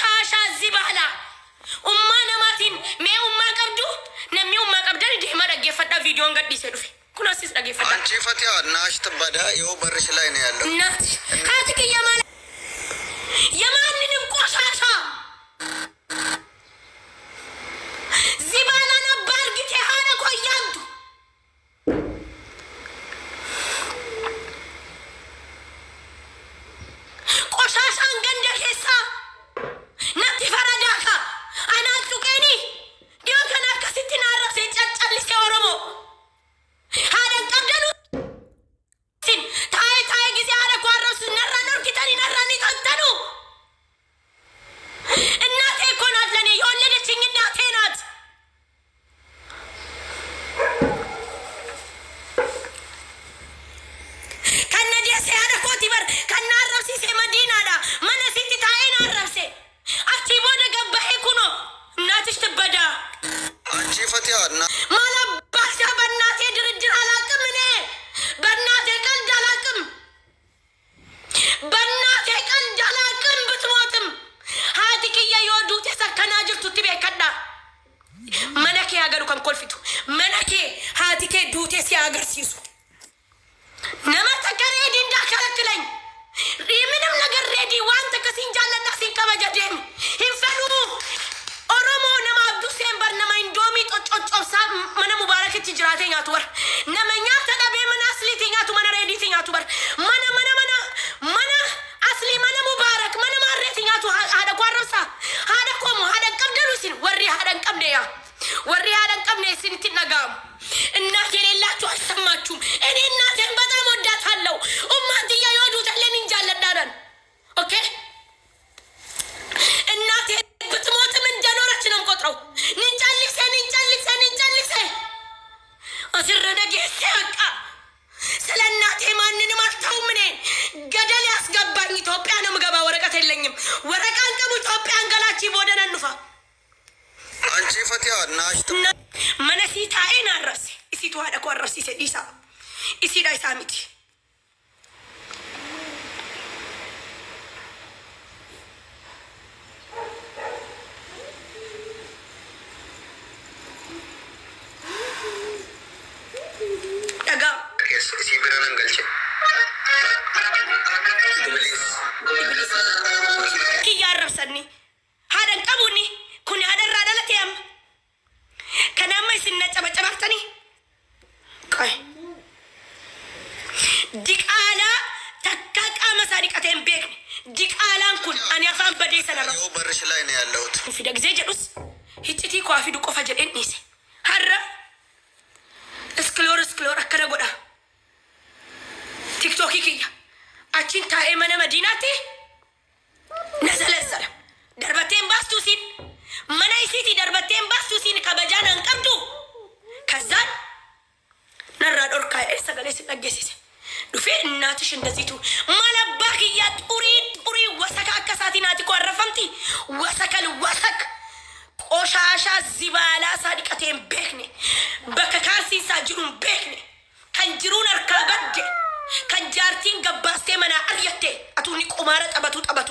ቆሻሻ ዝባላ ኡማ ነማቲን ሜ ኡማ ቀብዱ ነሚ ኡማ ቀብደን ዲማ ደገፈዳ ቪዲዮን ገዲሰ ዱፌ ኩናሲስ ደገፈዳ አንቺ ፈቲያ ናሽ ተባዳ ይው በርሽ ላይ ነው ያለው እናት ካትክ የማንንም ቆሻሻ ዝባላ ነበር ግቴ ሃነ ቆያምቱ ቆሻሻን ገንደ ኬሳ ነቲ ፈረዳካ አናቱ ቀኒ ዲዮ ከና ከሲቲና አረሰ ጫጫልስ ኦሮሞ ሃደን ቀብደኑ ሲን ታይ ጊዜ አለ ቋረስ ነራነር ኪታኒ ነራኒ ተንተኑ እናቴ እኮ ናት ለኔ የወለደችኝ እናቴ ናት። ከነዲያሴ ያለ ኮቲበር ከናረብሲ መዲናዳ መነሲቲ ታይና አረብሴ አቺ ቦደ ገባሄ ኩኖ እናትሽ ትበዳ አንቺ ፈቲያ ማለባሻ በእናቴ ድርድር አላቅም። እኔ በእናቴ ቀልድ አላቅም። በእናቴ ቀልድ አላቅም። ብትሞትም ሀቲክያ የወዱት የሰከና ጅርቱ ትቤ ከዳ መነኬ ሀገሩ ከንኮልፊቱ መነኬ ሀቲኬ ዱቴ ሲያገር ሲሱ ነመተከ ሬዲ እንዳከለክለኝ ምንም ነገር ሬዲ ዋንተ ከሲንጃለና ሲንከበጀደኝ ሂንፈኑ ኦሮሞ ነማ አብዱ ሴምበር ነማ ኢንዶሚ ጦጮጮብሳ መነ ሙባረክት ጅራተኛ ትወር ነመኛ ተዳቤ መና አስሊተኛቱ መነ ሬዲተኛቱ በር መነ አስሊ መነ ሙባረክ መነ ማረተኛቱ አደ ጓረሳ አደ ቆሞ አደ ቀብደሉ ሲን ወሪ አደን ቀብደያ ወሪ አደን ቀብነ ሲን ትነጋም እናት የሌላችሁ አሰማችሁም። እኔ እናቴን በጣም ወዳታለሁ። ኡማትያ ይወዱት ለኔ እንጃለዳዳን ኦኬ እናቴ ብትሞትም እንደኖረች ነው ቆጥረው ንጫልሰ አስረደ ጌሰቃ ስለ እናቴ ማንንም አልተውም። እኔ ገደል ያስገባኝ ኢትዮጵያ ነው ምገባ ወረቀት የለኝም። ወረቃን ቀሙ ኢትዮጵያ አንገላቺ ቦደነ ንፋ አንቺ ፈቲያ ናሽ መነሲታ አይና አረስ እሲቱ አደ ቆረስ ይሰዲሳ እሲዳ ሳሚቲ ሲብረን ገልጭ ያረሰኒ ሀደን ቀቡኒ ኩኒ ሀደራ ደለትያም ከናማይ ስነጨበጨባርተኒ ቆይ ዲቃላ ተካቃ መሳሪቀቴን ቤክኒ ዲቃላን ኩን አኒ አፋን በዴ ሰነራ ይው በርሽ ላይ ነው ያለሁት ፊደ ጊዜ ጀዱስ ሂጭቲ ኳፊዱ ቆፈ ጀደን ኒሴ ሀረ እስክሎር አከረ ጎዳ ቲክቶክ ይክያ አቺን ታኤ መነ መዲናቴ ነዘለዘለ ደርበቴን ባስቱሲን መናይሲቲ ደርበቴን ባስቱሲን ከበጃን አንቀብዱ ከዛን ነራ ዶርካ ሰገሌ ሲጠገሲስ ዱፌ እናትሽ እንደዚቱ ማለባክያ ጡሪ ወሰካ አከሳቲ ናቲ ቆረፈምቲ ወሰከል ወሰክ ቆሻሻ ዚባላ ሳዲቀቴን ቤክኔ በከካርሲሳ ጅሩን ቤክኔ ከንጅሩን አርካበድ ከጃርቲን ገባስቴ መና አርየቴ አቱኒ ቁማረ ጠበቱ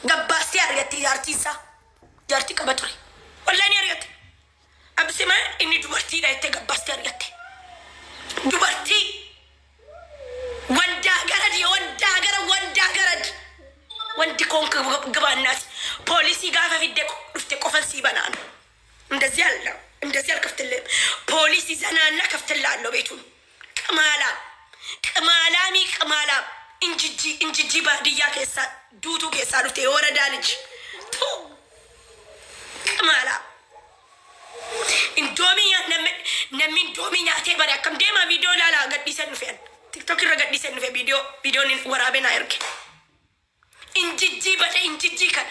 ገባስቴ አርየቴ ጃርቲ ቀበቱሪ ወላኒ አርየቴ አብሲማ እኒ ዱበርቲ ዳይቴ ገባስቴ አርየቴ ዱበርቲ ወንዳ ገረድ ወንድ ኮንክ ግባናት ፖሊሲ ጋፈ ፊደቁ ዱፍቴ ቆፈንሲ በናኑ እንደዚህ አልከፍትልም። ፖሊሲ ዘናና ከፍትላለሁ ቤቱን ቅማላሚ እንጅጂ ባድያ ኬሳ ዱቱ ኬሳ ዱፍቴ የወረዳ ልጅ ቅማላ ኢንዶሚያ ነሚ ኢንዶሚያ ቴበሪ አከም ዴማ ቪዲዮ ላላ ገዲሰን ኑፌን ቲክቶክ ረ ገዲሰን ኑፌ ቪዲዮን ወራቤና ያርክ እንጅጂ ከነ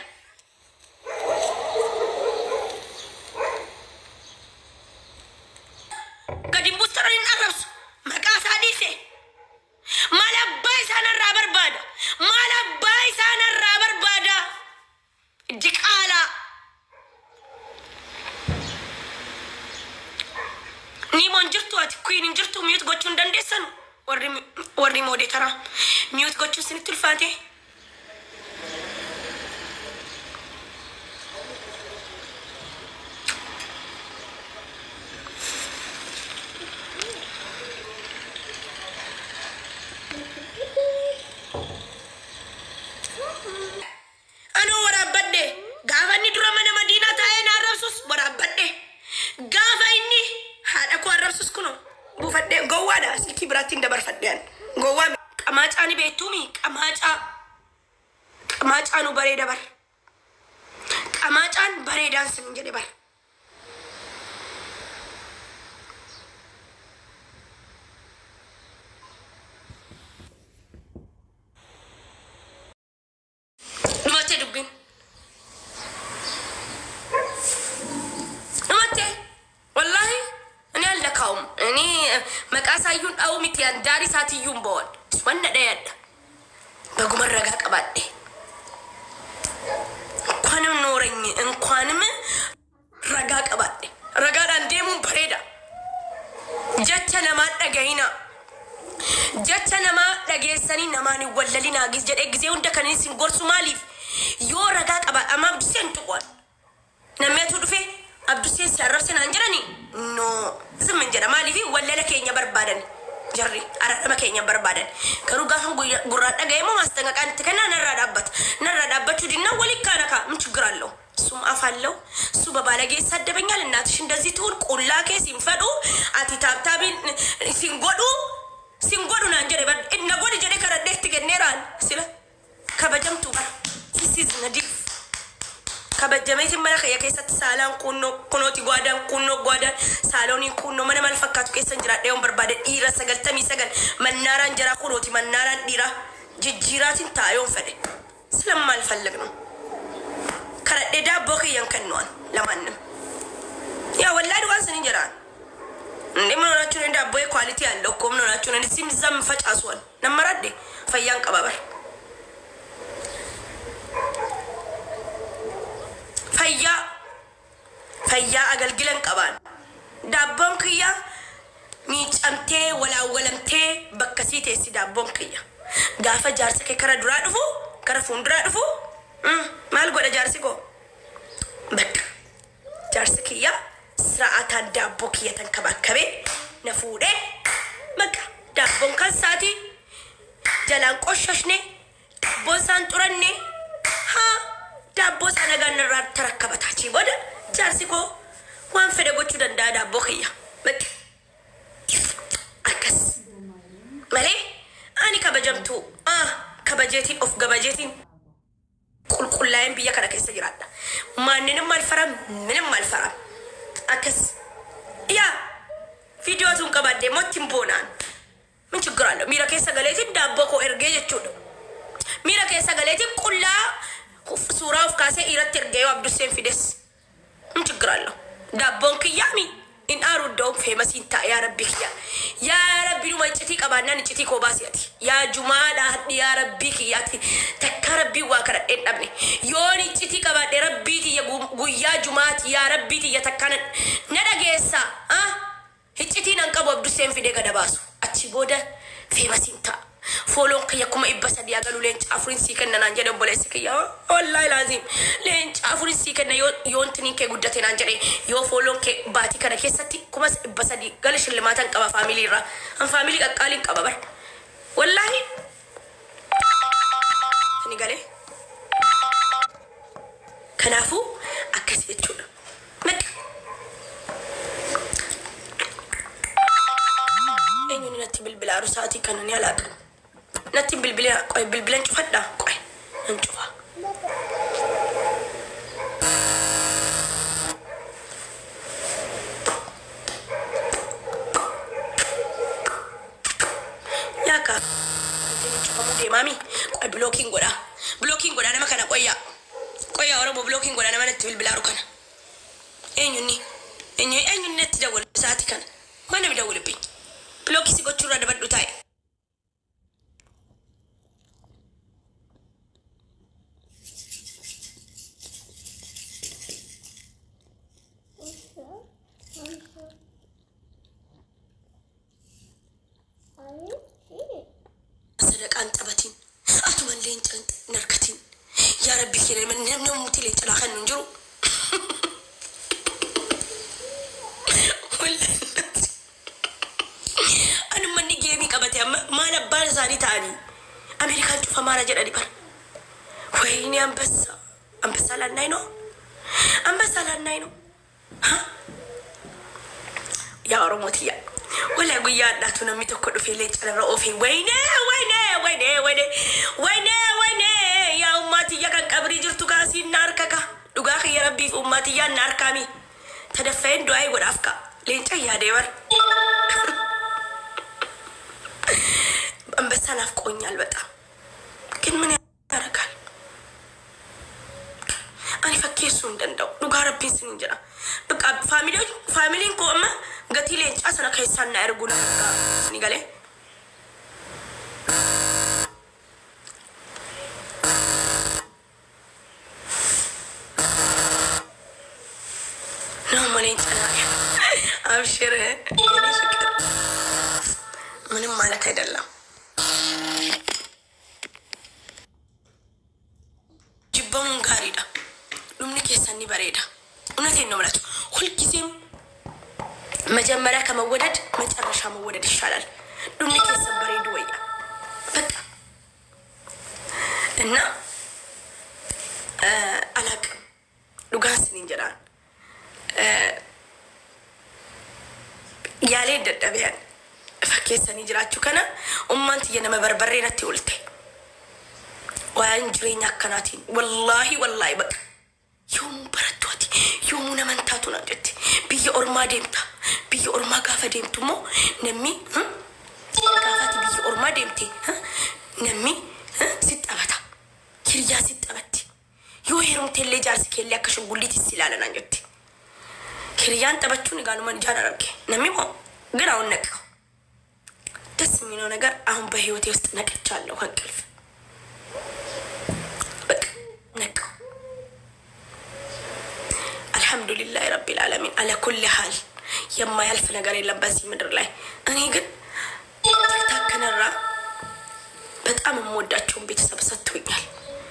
ገዲምቡስተሮን አረብሱ መቃሳ ዲሴ ማለባይ ሳነራ በርባዳ ዲቃላ ኒሞን ጅርቱ አቲ ኩይን ጅርቱ ሚዩት ጎቹ እንደንደሰኑ ወሪ ሞዴተራ ሚዩት ጎቹ ስንትልፋቴ kuno buufadhee gowwaadha silkii biraattiin dabarfadheen gowwaa qamaacaani beektuumi qamaacaanu bareeda bar qamaacaan bareedaan sin jedhe bar dhumattee dubbiin dhumattee wallaahi ani allakaa'um ani maqaa isaayyuun dha'uu miti an daarii isaatiyyuun bo'oon wanna dhayadha baguma ragaa qabaadhe እንኳንም ኖረኝ እንኳንም ረጋ ቀባዴ ረጋዳን deemuun bareeda jecha namaa dhagahina jecha namaa dhageessanii namaan wallalina gis jedhe gisee hunda kan isin gorsu maaliif yoo ragaa qaba ama abduseen tuqwan nameetu dhufe abduseen si arrabseen aan jedhani no zimmin jedha maaliif wallala keenya barbaadan jarri aradama keenya barbaadan garuu gaafa gurraa dhagayemoo maastangaqaan itti kennaa narraa dhaabbachuu dinna walii kaanaka ምን ችግር አለው እሱም አፋለው እሱ በባለጌ ይሳደበኛል እናትሽ እንደዚህ ትሁን ቁላኬ ሲንፈዱ አቲ ታብታቢን ሲንጎዱ ናንጀሬ እነ ጎድ ጀዴ ከረዴት ገኔራል ስለ ከበጀምቱ ሲሲዝ ነዲፍ ከበጀሜት መለከ የከሰት ሳላን ኩኖቲ ጓዳን ኩኖ ጓዳን ሳሎኒ ኩኖ መነ መልፈካቱ ከሰን ጅራ ደውን በርባደ ኢራ ሰገልተሚ ሰገል መናራን ጀራ ኩኖቲ መናራን ዲራ ጅጅራቲን ታዮን ፈደ ስለማልፈልግ ነው ከረዴ ዳቦ ከየን ከነዋል ለማንም ያ ወላድ ዋስን እንጀራን እንዴ ምን ሆናችሁ ነው ዳቦ ኳሊቲ ያለው እኮ ምን ሆናችሁ ነው ሲም ዘም ፈጫሷል ነመራዴ ፈያን ቀባበር ፈያ አገልግለን ቀባን ዳቦን ክያ ሚጨምቴ ወላወለምቴ በከሲቴ ሲ ዳቦን ክያ ጋፈ ጃርሰከ ከረ ዱራ ድፉ ከረ ፉንድራ ድፉ ማል ጎደ ጃርሲኮ በቃ ጃርስክያ ስርዓታ ዳቦ ክያ ተንከባከበ ነፉዴ በቃ ዳቦን ከሳቲ ጀላን ቆሸሽኔ ቦሳን ጡረኔ ሀ ዳቦ ሳነጋን ራር ተረከበታቺ ወደ ጃርሲኮ ዋን ፈደጎቹ ደንዳ ዳቦ ክያ በቃ አከስ መሌ አኒ ከበጀምቱ ከበጀቲ ኦፍ ገበጀቲ ቁልቁላይን ብያ ከረከ ይሰግራዳ ማንንም አልፈራም ምንም አልፈራም አከስ ያ ቪዲዮቱን ቀባዴ ሞቲም ቦናን ምን ችግር አለው ሚራ ከሰገለቲ ዳቦ ኮ ኤርጌ የቹ ሚራ ከሰገለቲ ቁላ ሱራፍ ካሴ ኢረት ኤርጌው አብዱሴን ፊደስ ምን ችግር አለው ዳቦን ክያሚ ኢን አሩዶ ፌመሲንታ ያ ረቢ ክያ ያ ረቢ ነው ማጭቲ ቀባና ንጭቲ ኮባሲያቲ ያ ጁማላ ያ ረቢ ክያቲ ተከረቢ ዋከረ እንደብኔ ዮኒ ጭቲ ቀባደ ረቢቲ የጉያ ጁማት ያ ረቢቲ የተከነ ነደገሳ ህጭቲን አንቀቦ አብዱሴን ፊደ ገደባሱ አቺ ቦደ ፌመሲንታ ፎሎን ከየኩማ ይበሰድ ያገሉ ሌንጭ አፍሪን ሲከነና አንጀደ ቦለስ ከያ ወላሂ ላዚም ሌንጭ አፍሪን ሲከነ ዮንትኒ ከጉደቴና አንጀደ ዮ ፎሎን ከ ባቲ ከነ ከሰቲ ኩማስ ይበሰድ ገልሽ ለማታን ቀባ ፋሚሊ ራ አን ፋሚሊ ቀቃሊን ቀባበር ወላሂ እኒ ገሌ ከናፉ አከሰቹ መጥ እኙን ነቲ ብልብላ ሩሳቲ ከነን ያላቀ ነቲ ብልብላ ቆይ ብልብለን ጭፈዳ ቆይ እንጭፋ ያካ ማሚ ቆይ ብሎኪንግ ጎዳ ነመከና ቆያ ኦሮሞ ብሎኪንግ ጎዳ ነመነት ብልብላ ሩከና እኙኒ ነቲ ደወል ሰዓት ከነ ማንም ይደውልብኝ ብሎኪ ሲጎቹ ረደበዱታይ ሰደቃን ጠበቲን አቱ ወንዴን ጨንጥ ነርከቲን ያ ረቢ ኪለ ምን ነው ሙቲለ ጭላኸን እንጅሩ አን ማን ጌሚ ቀበተ ማለ ባልዛኒ ታኒ አሜሪካን ጩፋ ማራ ጀዳዲ ባር ወይኔ አንበሳ ላናይ ነው ያ ኦሮሞቲያ ولا قيادات ونمي تكون في اللي ترى في وينه وينه وينه وينه وينه وينه يا أمتي يا كان قبري جرتو كاسي ناركك دعاء يا ربي في أمتي يا ناركامي تدفين دعاء ورافكا لين يا ديور بس أنا أفكوني البتا كن من ياركال أنا فكير سندن دو دعاء ربي سنجرا بقى فاميلين كوما قتي لين أصلا كيسان نارجونا نيجالي نومالين أنا أبشر يعني شكر من مالك هيدا الله جبون غاريدا لمني كيساني بريدا ونتين نملات كل كيسم مجمرة كمودد مجرشة مودد الشلال دمني كيسان بريد ويا بك إنه ألاك لغاس نينجران يالي ددبيان فكيسان نيجراتشو كنا أمانتي ينما بربرين التولتي وانجرين يكناتين والله بك يوم براتواتي يوم نمنتاتو نجتي بيجي أورما ديمتا بيجي أورما غافا ديمتو مو نمي غافاتي بيجي أورما ديمتي نمي ست أبتا كريا ست أبتي يو هيرم تلي جارسي كيلي أكشن قوليتي السلالة نجتي كريان تبتشوني قالوا من جانا ربكي نمي مو قراو النكو تسمينو نجار أهم بهيوتي وستنك تشالو هنكلف بك نكو الحمد لله رب العالمين على كل حال يما يلف نجاري لباسي من رلاي أنا يقول تكتاك نرى بتأمل موداتهم بيتسبسطوينيال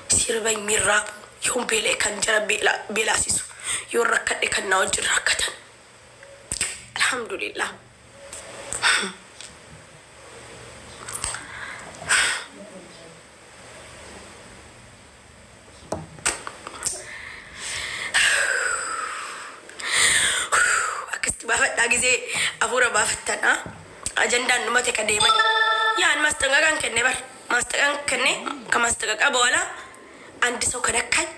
سيربي ميراب يوم بيلي كان جرب بلا سيسو يور ركض كان نوجر ركضن الحمد لله gize afura bafatana ajanda numate kadema yan mastangagan kenne bar mastangan kenne kamastaga bawala አንድ ሰው ከነካኝ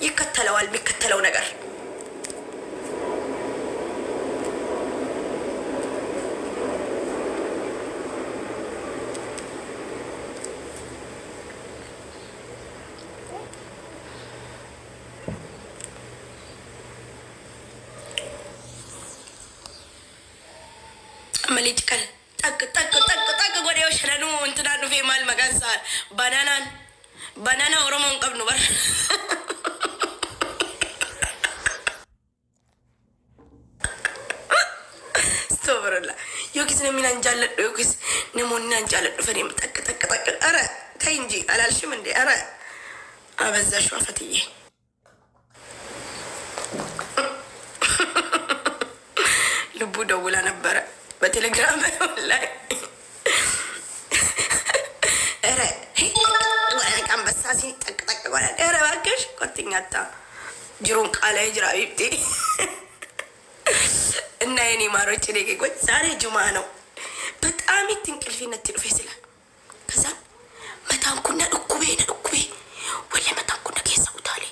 ይከተለዋል የሚከተለው ነገር مليجكال تك غوريو شنو انتنا نو في مال مغانسار بانانا ورمون قبل نبر استغفر الله يوكس نمين انجال يوكس نمون انجال فريم تك ارى تينجي على الشمن دي ارى ابزا شوفتي لبو دولا نبره بتليجرام والله ارى وانا كان بساسي تك ولا ارى باكش كنت نياتا جرون قال هجرا بيبتي እና የኔ ማሮች ደቂቆች ዛሬ ጁማ ነው። በጣም ትንቅልፊ ነጥሉ ፈስላ ከዛ መታንኩና እኩቤ ወለ መታንኩና ከሰውታለ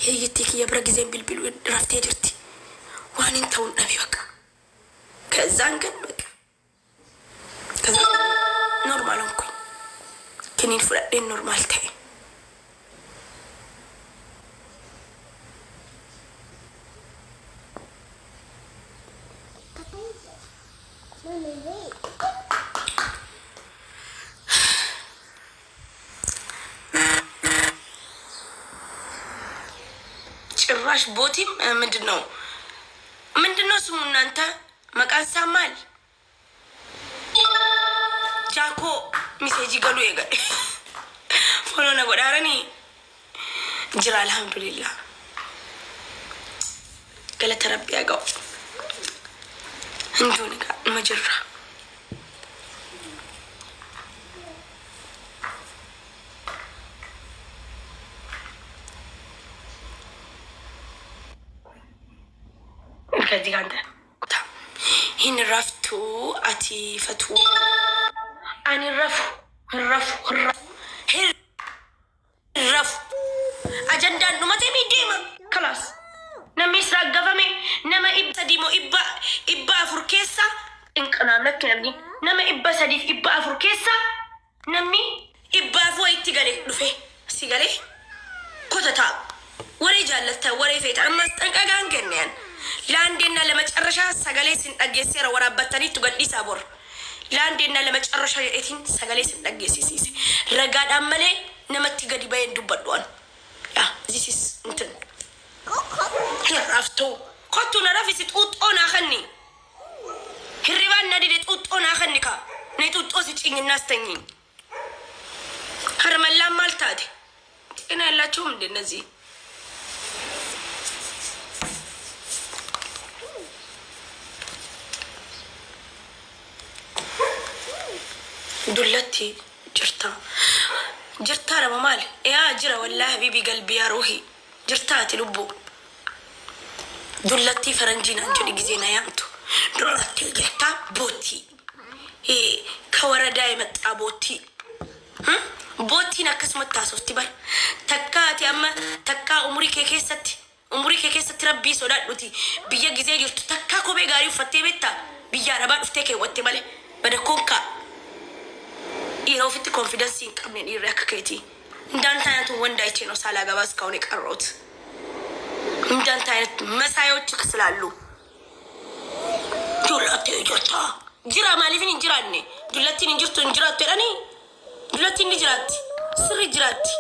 የይቲክ የብረ ጊዜን ቢልቢሉ ረፍቴ ጅርቲ ዋንን ተውን ነቢ በቃ ከዛን ግን በቃ ከዛ ኖርማል ሆንኩኝ ከኒን ፍራዴ ኖርማል ታይ ጭራሽ ቦቲም ምንድነው ስሙ እናንተ መቃሳማል ጃኮ ሚሴጂ ገሉ ይገል ፎሎ ነገራረኒ ጅራ አልহামዱሊላህ ገለተ ረቢ ያጋው እንጆንጋ መጀራ ከዚህ ጋር هن رفتو أتي فتو أني الرفو أجندان نمتي ميديما خلاص نمي ساقفمي نما إبا ديمو إبا فركيسا إنك أنا لك نبني نما إبا سديف إبا فركيسا نمي إبا فوي تيغالي لفي سيغالي كوتا وري جالتا وري فيت أما استنقاقان كنين لاندينا لما تقرشا ساقالي سن أجيسيرا ورابطاني تقدي سابور لاندينا لما تقرشا يأتين ساقالي سن أجيسيسي رقاد أمالي نما تيغالي باين دوبادوان this is انتن رفتو قطو نرافي ستقوط أنا خني هربان نادي تقوط أنا خني كا نيتوط أوسيت إن الناس تانيين هرمال لام مالتادي أنا لا توم دي نزي دلتي جرتا رما مال يا جرا والله بيبي قلبي يا روحي جرتاتي لبو دلتي فرنجينا جوني جزينا يامتو دلتي جرتا بوتي كورا دايما بوتي بوتي نكس متاسوس تبال تكاتي أما تكا عمري كيستي ربي سودات بوتي بيا جزي جرت تكا كوبي غاري فتي بيتا بيا ربا افتكي واتي بالي بدا كونكا إيرو فيتي كونفيدنسين كامنين إيرك كيتي ندان تاينتو وندايتي نو سالا غاباس كوني قروت ندان تاينت مسايوچ كسلالو دولتي جرتا جرا مالي فين جراني دولتي نجرتو نجرات تراني دولتي نجرات سري جراتي